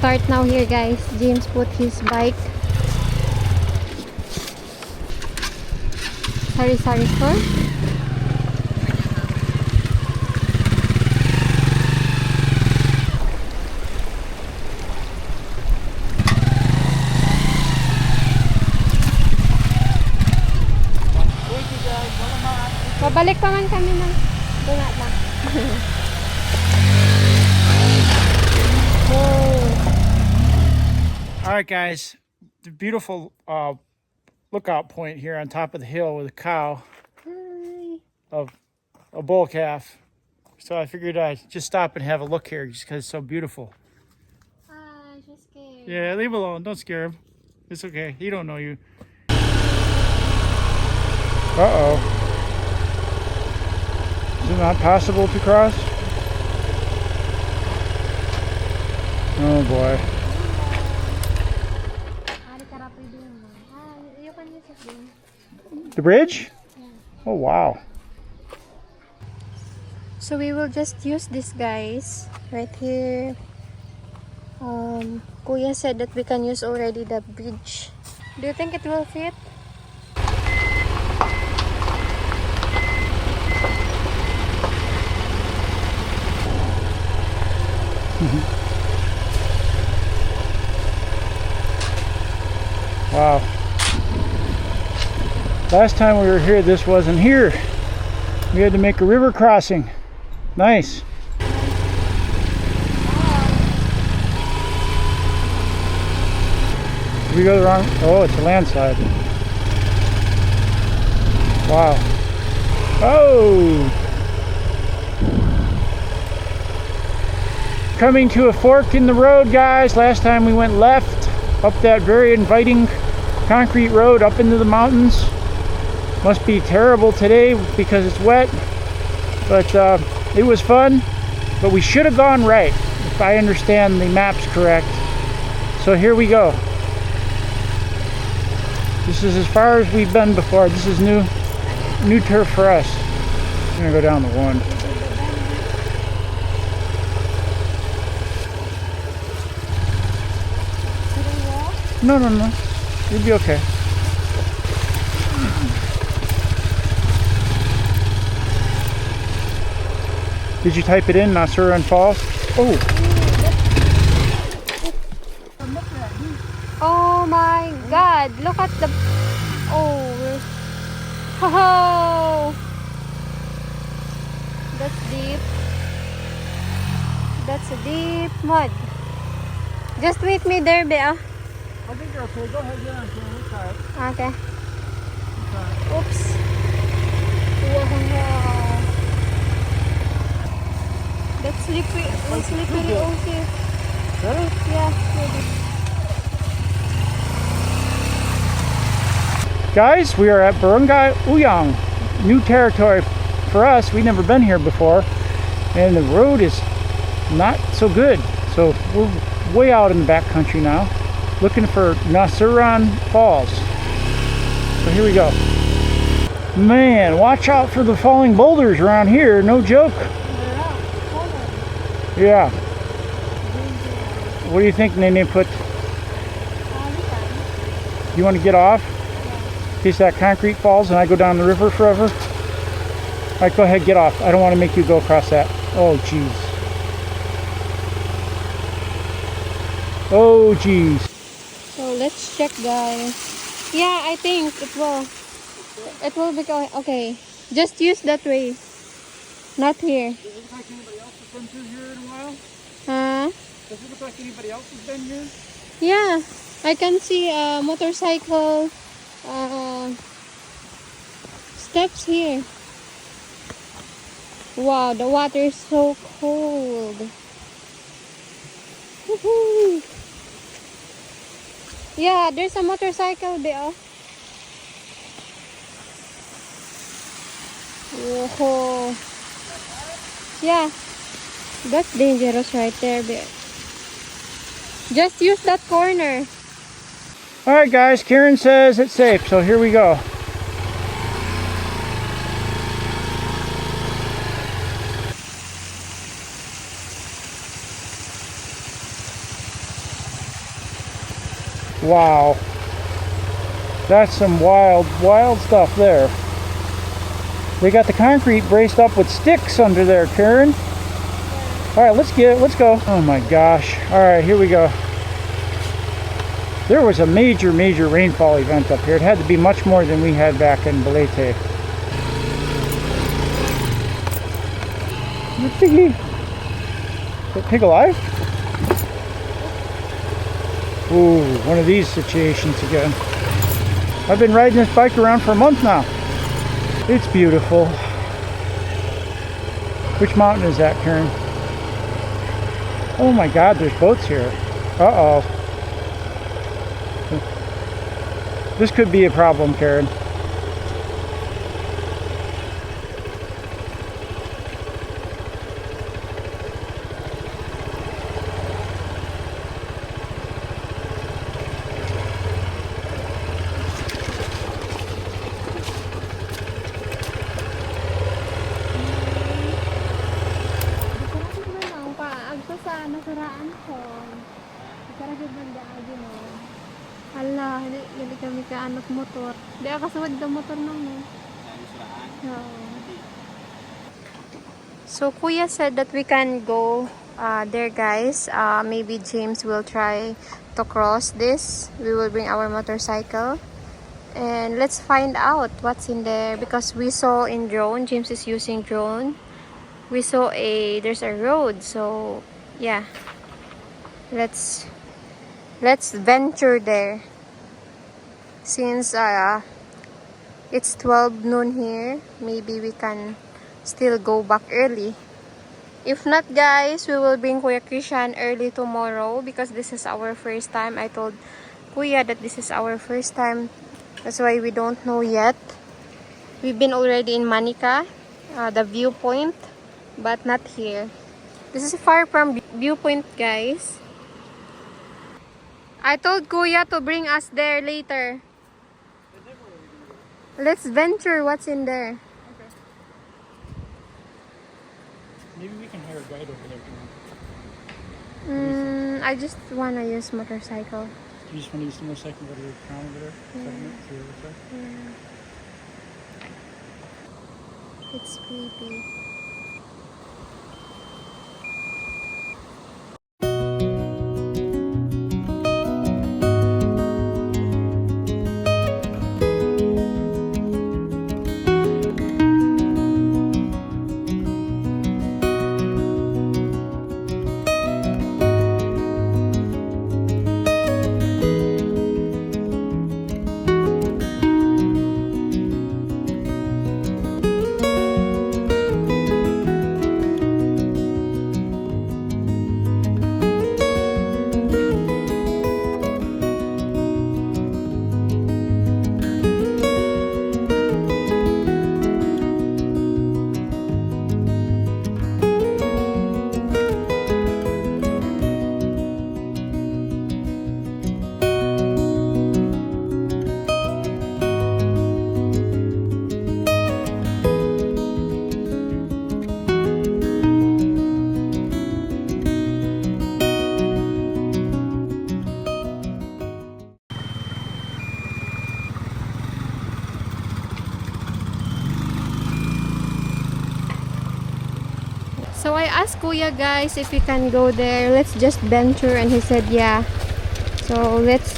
start now here, guys. James put his bike. Sari-sari store. Babalik pa man kami ng dunga lang. All right, guys, the beautiful lookout point here on top of the hill with a cow of a bull calf. So I figured I'd just stop and have a look here just because it's so beautiful. She's scared. Yeah, leave him alone. Don't scare him. It's okay. He don't know you. Uh-oh. Is it not possible to cross? Oh, boy. The bridge? Yeah. Oh, wow. So we will just use this, guys, right here. Kuya said that we can use already the bridge. Do you think it will fit? Wow. Last time we were here, this wasn't here. We had to make a river crossing. Nice. Did we go the wrong? Oh, it's a landslide. Wow. Oh! Coming to a fork in the road, guys. Last time we went left up that very inviting concrete road up into the mountains. Must be terrible today because it's wet, but it was fun. But we should have gone right, if I understand the maps correct. So here we go. This is as far as we've been before. This is new turf for us. I'm gonna go down the one. No, no, no. You'll be okay. Did you type it in, Nasura and Falls? Oh. Oh my God! Look at the. Oh. Oh. That's deep. That's a deep mud. Just wait me there, Bea. I think you're okay. Go ahead, get on camera. We'll try it. Okay. We'll try it. Oops. Wow. That's slippery. It's slippery also. Ready? Yeah, ready. Guys, we are at Barangay Oyang. New territory for us. We've never been here before. And the road is not so good. So we're way out in the back country now, looking for Nasuran Falls. So here we go. Man, watch out for the falling boulders around here. No joke. Yeah. What do you think, Nene? Put. You want to get off? In case that concrete falls and I go down the river forever? All right, go ahead, get off. I don't want to make you go across that. Oh, jeez. Oh, jeez. So let's check, guys. Yeah, I think it will. It will be going. Okay. Just use that way. Not here. Does it look like anybody else has been through here in a while? Huh? Does it look like anybody else has been here? Yeah. I can see a motorcycle steps here. Wow, the water is so cold. Woohoo! Yeah, there's a motorcycle there. Whoa. Yeah, that's dangerous right there, babe. Just use that corner. All right, guys, Karen says it's safe, so here we go. Wow. That's some wild, wild stuff there. They got the concrete braced up with sticks under there, Karen. All right, let's go. Oh my gosh. All right, here we go. There was a major rainfall event up here. It had to be much more than we had back in Balete. The piggy. Is that pig alive? Ooh, one of these situations again. I've been riding this bike around for a month now. It's beautiful. Which mountain is that, Karen? Oh my God, there's boats here. Uh-oh. This could be a problem, Karen. Hala, hindi kami kaanot motor. Di ako kasawad ka motor nang no. So Kuya said that we can go there, guys. Maybe James will try to cross this. We will bring our motorcycle. And let's find out what's in there, because we saw in drone, James is using drone. We saw there's a road, so yeah. Let's venture there. Since it's 12 noon here, maybe we can still go back early. If not, guys, we will bring Kuya Christian early tomorrow, because this is our first time. I told Kuya that this is our first time. That's why we don't know yet. We've been already in Manica, the viewpoint, but not here. This is far from viewpoint, guys. I told Kuya to bring us there later. Let's venture what's in there. Okay. Maybe we can hire a guide over there. I just want to use motorcycle. You just want to use the motorcycle go to your town over there? Yeah. It's creepy. So I asked Kuya, guys, if we can go there. Let's just venture, and he said yeah. So let's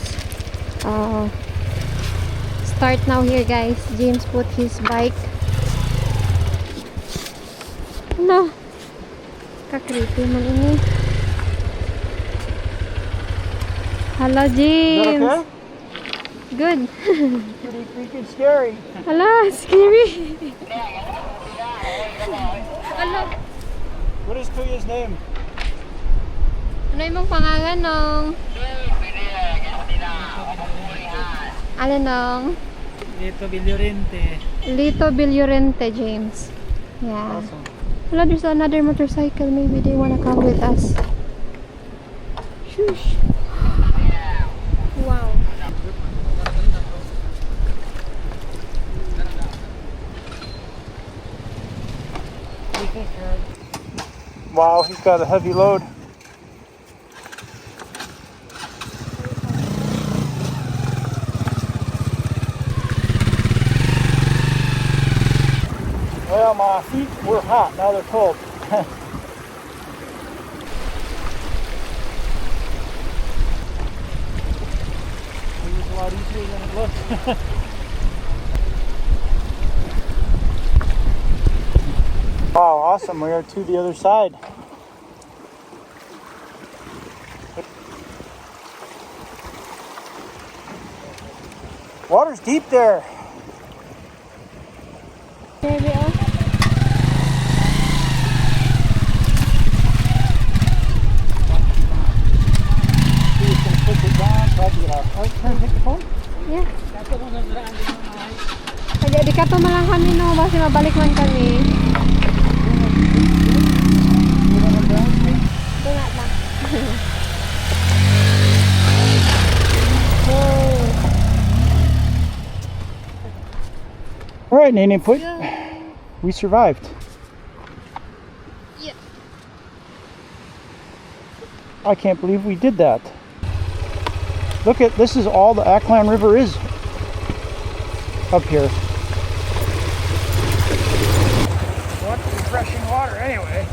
start now here, guys. James put his bike. No, ka-creepy man ini. Hello, James. Is that okay? Good. Pretty freaking scary. Hello, scary. Hello. What is Kuya's name? Ano yung pangalan nung? Ano nung? Lito Villorente. Lito Villorente, James. Yeah. Awesome. Hello, there's another motorcycle. Maybe they wanna come with us. Shush. Wow. Wow, he's got a heavy load. feet were hot, now they're cold. It was a lot easier than it looked. Wow, awesome. We are to the other side. Water's deep there. There we are. He's going to push it down, probably get out. Can I take the phone? Yeah. Kaya di ka pa malang kami no, basi mabalik man kami. Tunga lang. All right, Nene, we survived. Yeah. I can't believe we did that. Look at, this is all the Aklan River is up here. What refreshing water anyway.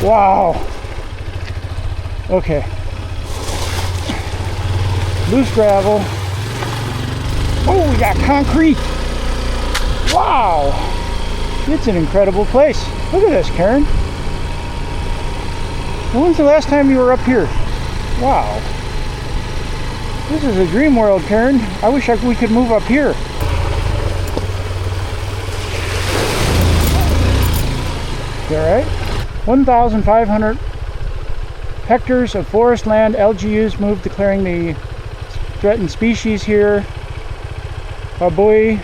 Wow. Okay. Loose gravel. Oh, we got concrete. Wow. It's an incredible place. Look at this, Karen. When's the last time you were up here? Wow. This is a dream world, Karen. I wish we could move up here. Is that right? 1,500 hectares of forest land. LGUs moved, declaring the threatened species here. Baboy,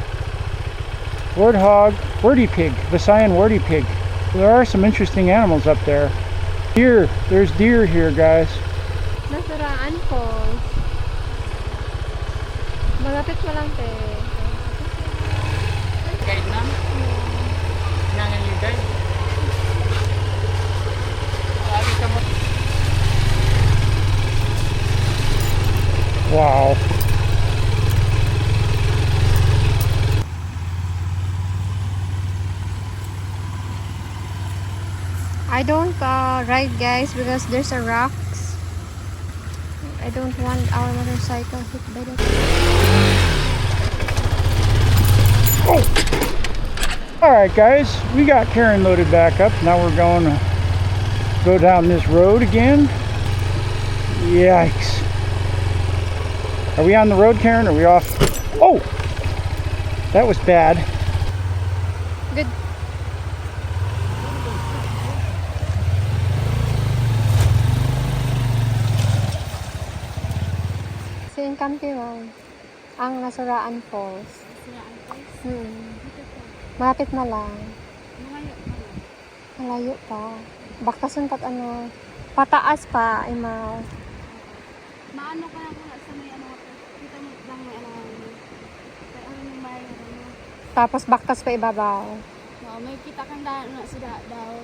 warthog, warty pig, Visayan warty pig. There are some interesting animals up there. Deer, there's deer here, guys. Nasaraan Falls. Malapit mo lang, te. Guide na? Nangan yung guide? Wow. I don't ride, guys, because there's a rocks. I don't want our motorcycle hit by that. Oh. Alright guys, we got Karen loaded back up. Now we're going to go down this road again. Yikes. Are we on the road, Karen? Or are we off? Oh! That was bad. Good. Saan kami Road? Ang Nasaraan Falls. Malapit na lang. Malayo pa. Bakasan pat ano. Pataas pa, Imaw. Maano ka na kung sa may ano, kita mo lang may ano, kaya ano yung may ano. Tapos baktas pa ibabaw. No, may kita kang na sila daw.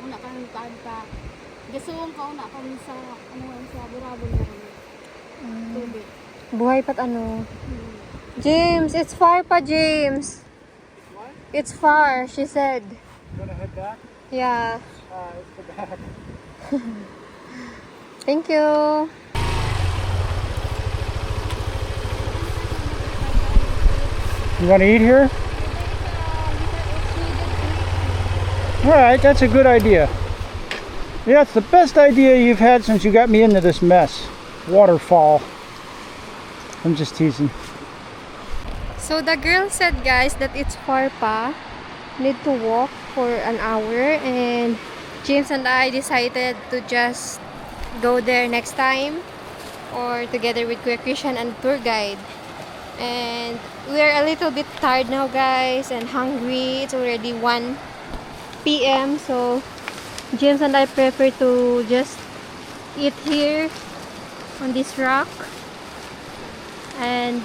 Una ka ng pa. Gasuong ka una ka sa ano sa burabon na. Tubig. Buhay pat ano. James, it's far pa, James. What? It's far, she said. Gonna head back? Yeah. Let's go back. Thank you. You want to eat here? Alright, that's a good idea. Yeah, it's the best idea you've had since you got me into this mess. Waterfall. I'm just teasing. So the girl said, guys, that it's far pa. Need to walk for an hour, and James and I decided to just go there next time, or together with Kuya Christian and tour guide. And we're a little bit tired now, guys, and hungry. It's already 1 p.m. So James and I prefer to just eat here on this rock and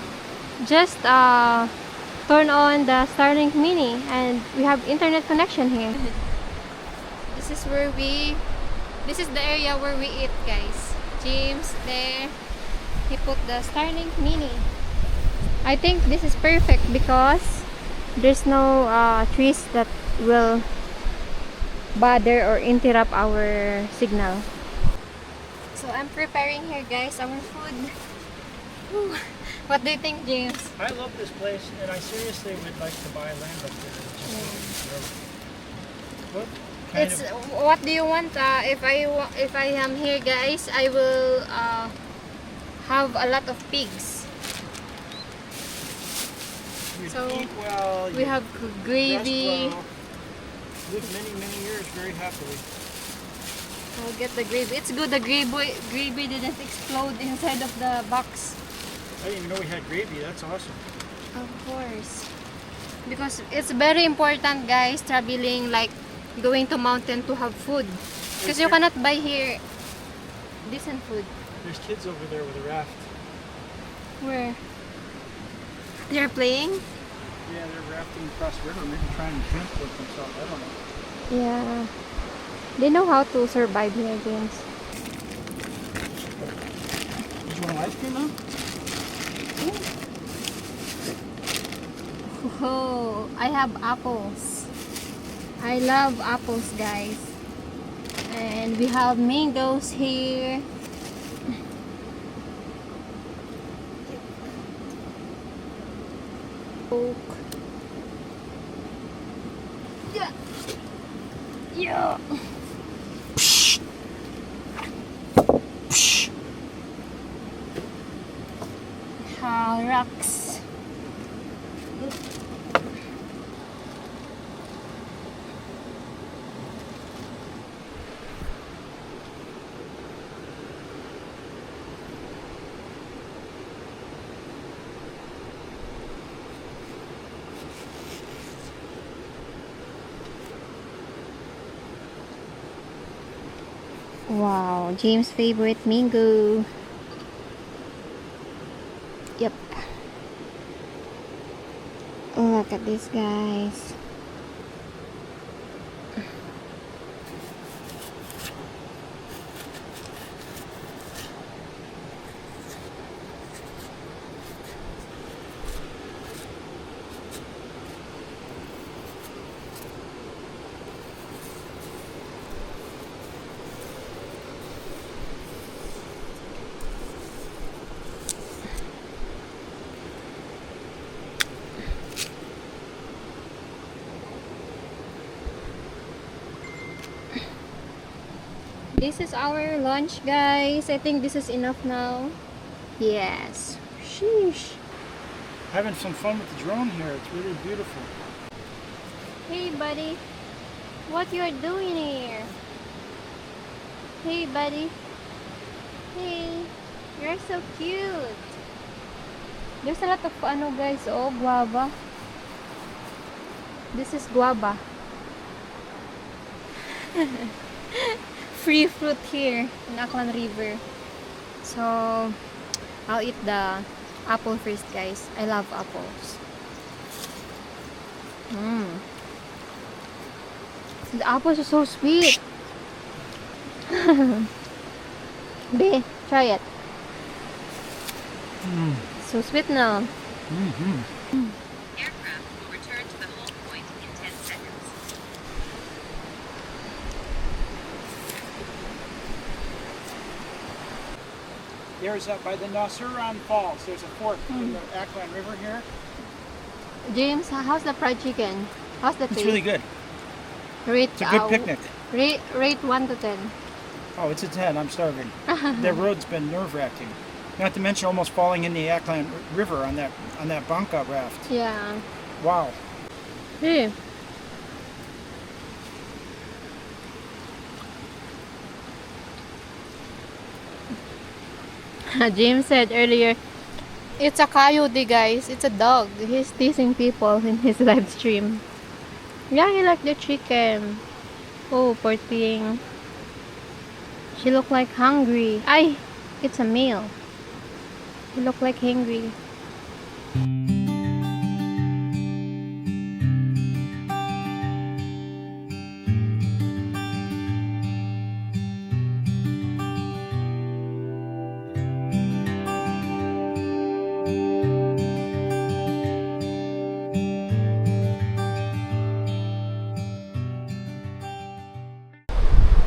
just turn on the Starlink Mini, and we have internet connection here. This is the area where we eat, guys. James there, He put the Starlink Mini. I think this is perfect because there's no trees that will bother or interrupt our signal. So I'm preparing here, guys, our food. Whew. What do you think, James? I love this place, and I seriously would like to buy land up there. What kind It's of... what do you want? If I am here, guys, I will have a lot of pigs. You'd So, eat well, We you'd have gravy. rest well, live many years very happily. I'll get the gravy. It's good the gravy didn't explode inside of the box. I didn't even know we had gravy. That's awesome. Of course. Because it's very important, guys, traveling, like going to mountain to have food. Because you cannot buy here decent food. There's kids over there with a raft. Where? They're playing? Yeah, they're rafting across the river, maybe trying to transport themselves. I don't know. Yeah. They know how to survive here, James. Did you want ice cream now? Oh, I have apples. I love apples, guys. And we have mangoes here. Coke. Yeah. Yeah. Rocks. Wow, James' favorite mango. Yep. Look at this, guys. This is our lunch, guys. I think this is enough now. Yes. Sheesh. Having some fun with the drone here. It's really beautiful. Hey, buddy. What you're doing here? Hey, buddy. Hey. You're so cute. There's a lot of guys. Oh, guava. This is guava. Free fruit here in Aklan River. So I'll eat the apple first, guys. I love apples. The apples are so sweet. Be, try it. So sweet now. Aircraft will return to the hold point in 10 seconds. There's by the Nasuran Falls. There's a fork in the Aklan River here. James, how's the fried chicken? How's the taste? It's really good. Rate, It's a good picnic. Rate 1 to 10. Oh, it's a 10. I'm starving. The road's been nerve-wracking. Not to mention almost falling in the Aklan River on that Banca raft. Yeah. Wow. Hey. James said earlier, it's a coyote, guys. It's a dog. He's teasing people in his live stream. Yeah, he liked the chicken. Oh, poor thing. She looked like hungry. Ay, it's a male. He looked like hungry.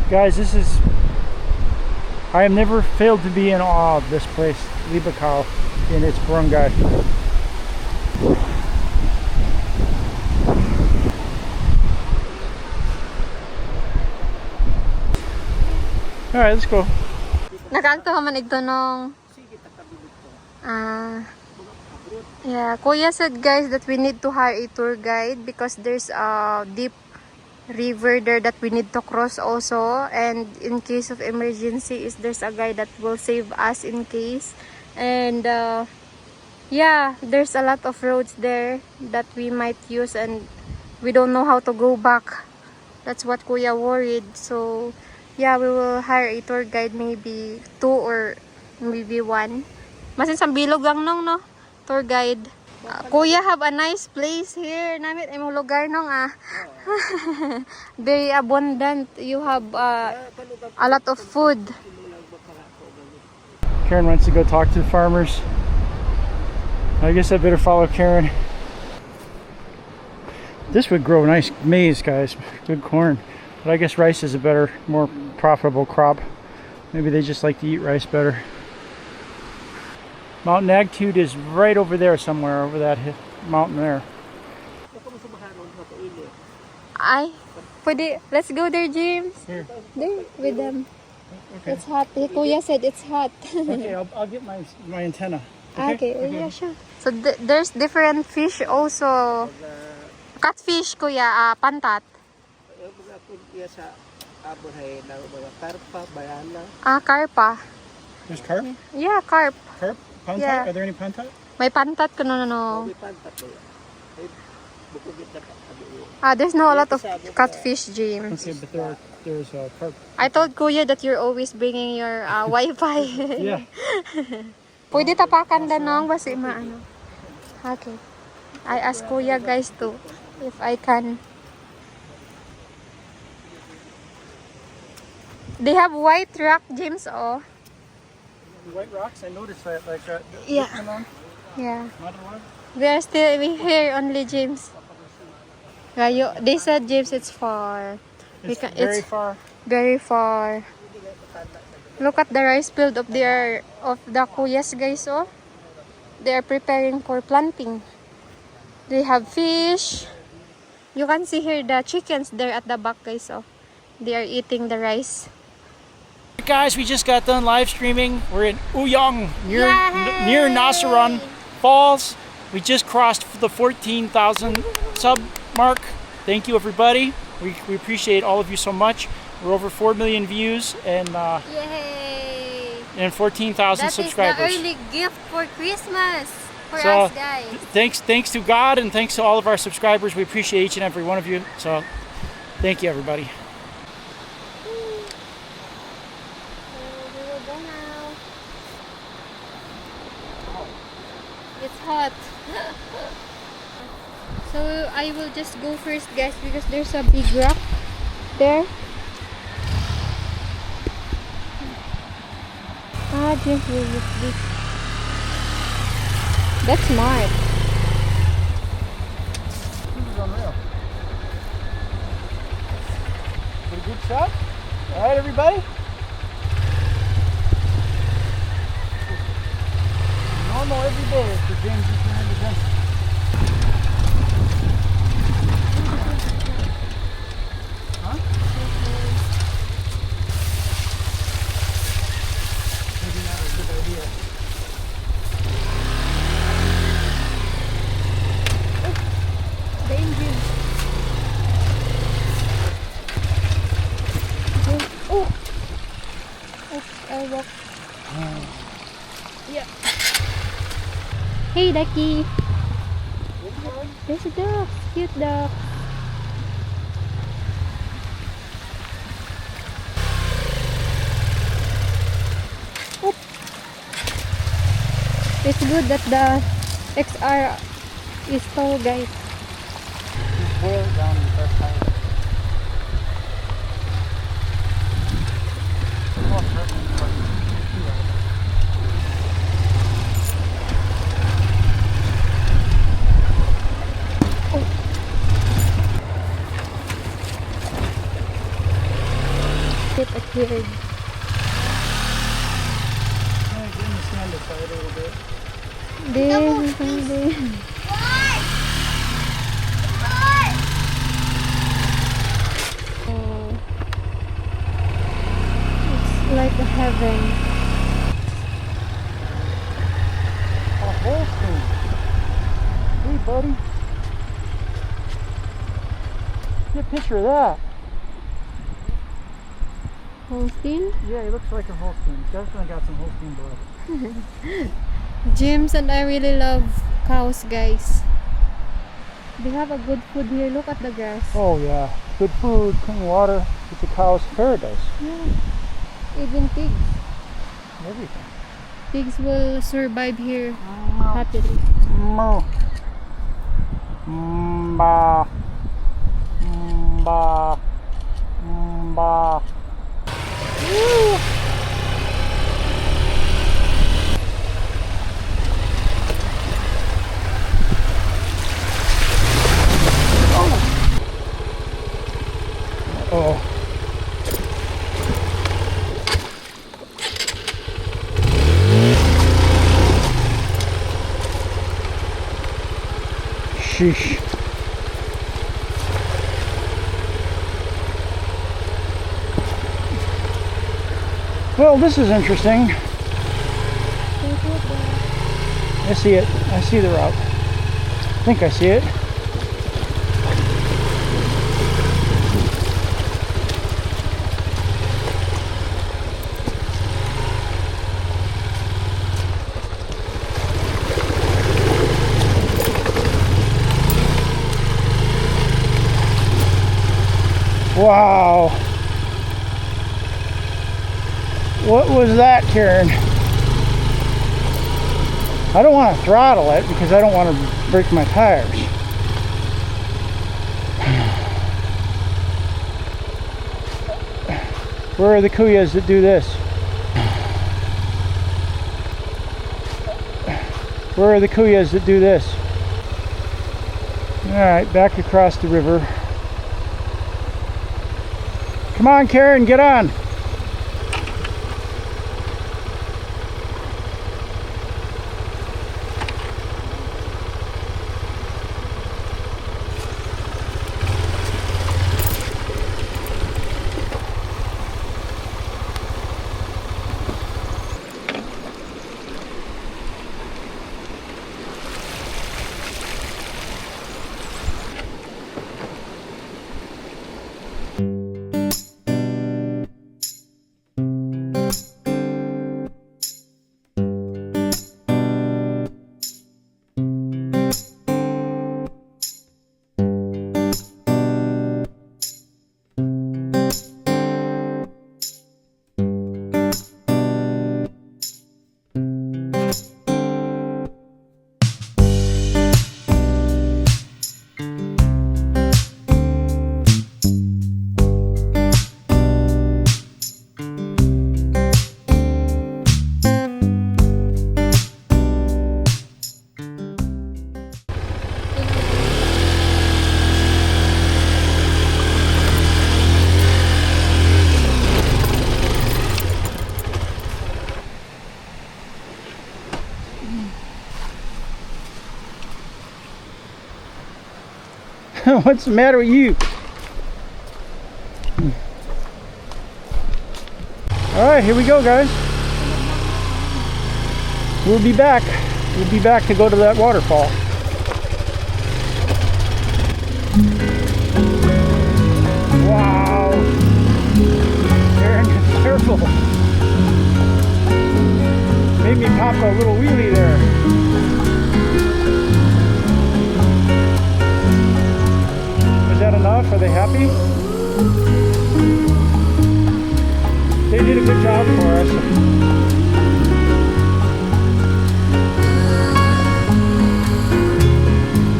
Guys, I have never failed to be in awe of this place, Libacao, in its barangay. Alright, let's go. Nakaagto ka man ito nung... yeah, Kuya said guys that we need to hire a tour guide because there's a deep river there that we need to cross also, and in case of emergency there's a guy that will save us in case. And yeah, there's a lot of roads there that we might use and we don't know how to go back. That's what Kuya worried. So yeah, we will hire a tour guide, maybe 2 or maybe 1. Masin sa bilog lang nung no tour guide. Kuya have a nice place here. Namit ay mga lugar nung very abundant. You have a lot of food. Karen wants to go talk to the farmers. I guess I better follow Karen. This would grow nice maize, guys. Good corn. But I guess rice is a better, more profitable crop. Maybe they just like to eat rice better. Mountain Agtude is right over there somewhere, over that mountain there. Let's go there, James. Here. There, with them. Okay. It's hot. Kuya said it's hot. Okay, I'll get my antenna. Okay, yeah, sure. So there's different fish also. Catfish, Kuya, pantat. Karpa. There's carp? Yeah, carp. Carp? Pantat? Yeah. Are there any pantat? May pantat ko no. There's no a lot of catfish, James. Okay, but there's carp. I told Kuya that you're always bringing your Wi-Fi. Yeah. Pwede tapakan da nong basi maano. Okay. I asked Kuya guys to if I can. They have white rock, James. Oh. White rocks, I noticed that. Like Yeah. this one, Yeah. another one. We are still here only, James. They said, James, it's far. It's very far. Very far. Look at the rice field of the Kuyas, guys. Oh, they are preparing for planting. They have fish. You can see here the chickens there at the back, guys. Oh, they are eating the rice. Guys, we just got done live streaming. We're in Oyang, near Nasaran Falls. We just crossed the 14,000 sub mark. Thank you, everybody. We appreciate all of you so much. We're over 4 million views and Yay! and 14,000 subscribers. That is the early gift for Christmas for So, us, guys. Thanks to God and thanks to all of our subscribers. We appreciate each and every one of you. So, thank you, everybody. It's hot. So I will just go first, guys, because there's a big rock there. James will use this. That's smart. This is unreal. Pretty good shot. All right, everybody. Normal every day for James Return Adventure. Huh? Maybe not a good idea. The engine. Oh! Oops, I walked. Yeah. Hey, ducky. There's a duck. Cute duck. Oop. It's good that the XR is tall, guys. Just boil it down in the first time. it appeared. Stand aside a little bit. There. Oh, it's like a heaven. A Holstein. Hey, buddy. Get a picture of that. Holstein? Yeah, he looks like a Holstein. Definitely got some Holstein blood. James and I really love cows, guys. They have a good food here. Look at the grass. Oh yeah, good food, clean water. It's a cow's paradise. Yeah. Even pigs. Everything. Pigs will survive here happily. Moo. Mba. Mba. Mba. Woo. Oh. Sheesh. Well, this is interesting. I see it. I see the route. I think I see it. Wow. What was that turn? I don't want to throttle it because I don't want to break my tires. Where are the kuyas that do this? Where are the kuyas that do this? Alright, back across the river. Come on, Karen, get on. What's the matter with you? Alright, here we go, guys. We'll be back. We'll be back to go to that waterfall. Wow. Aaron, you're careful. Made me pop a little wheelie there. Is that enough? Are they happy? They did a good job for us.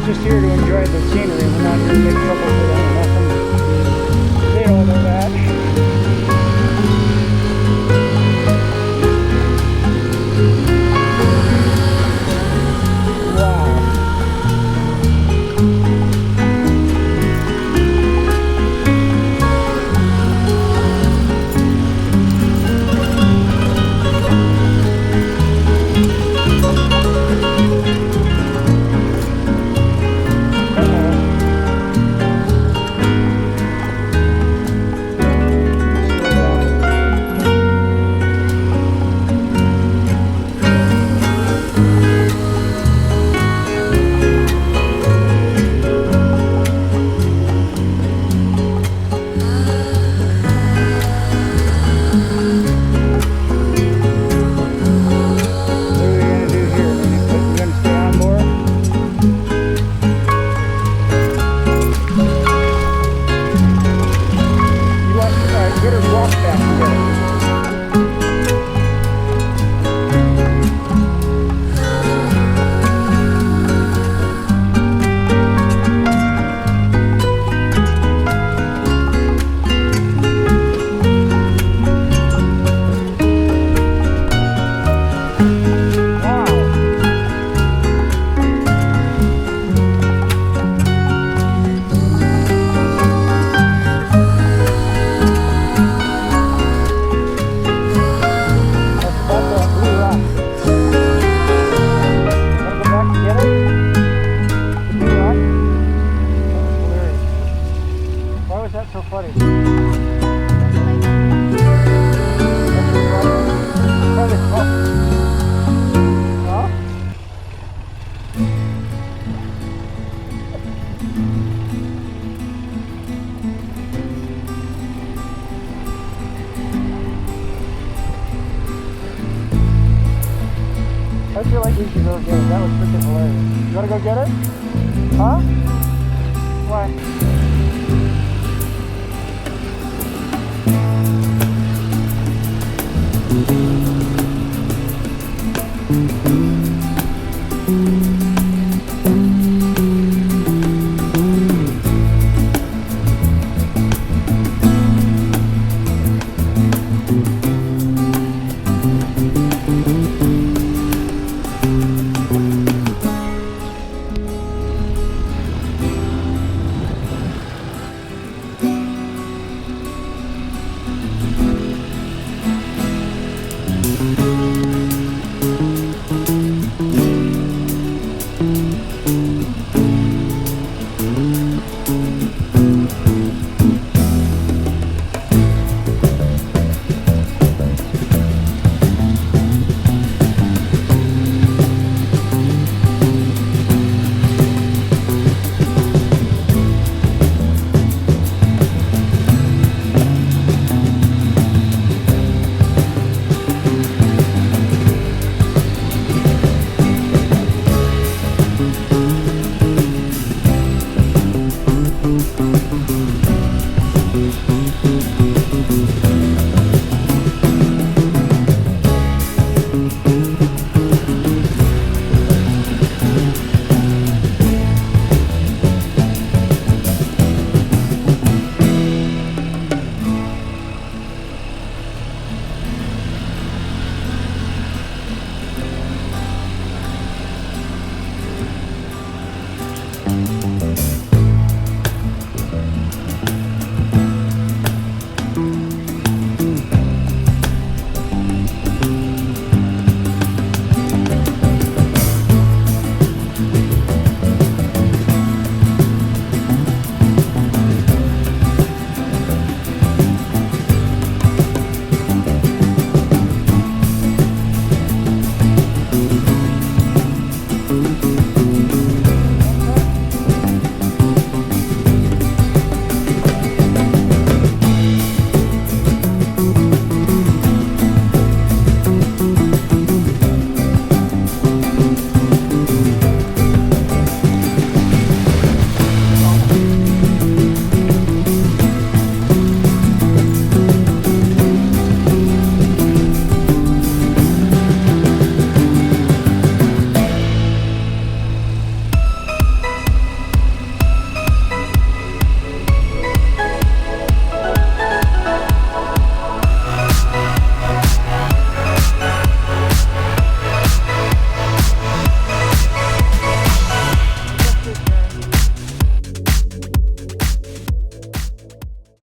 Just here to enjoy the scenery. We're not here to make trouble for them or nothing. They don't know that. walk back and get it. So funny. Huh? I feel like we should go get it. That was freaking hilarious. You wanna go get it? Huh? Why?